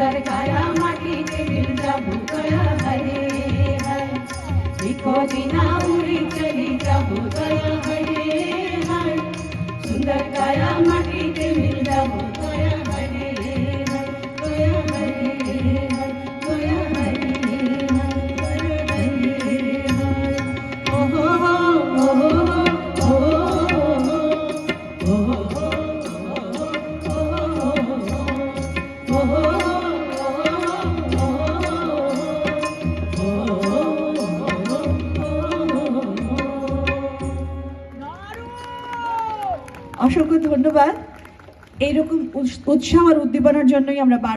सुंदर काया माटीचे मिर्जा भूतया हरे हरे इको दिना उड़ी चली जा भूतया हरे हरे सुंदर काया माटीचे मिर्जा भूतया हरे हरे तोया हरे हरे तोया हरे हरे ओ हो অসংখ্য ধন্যবাদ। এইরকম উৎসাহ আর উদ্দীপনার জন্যই আমরা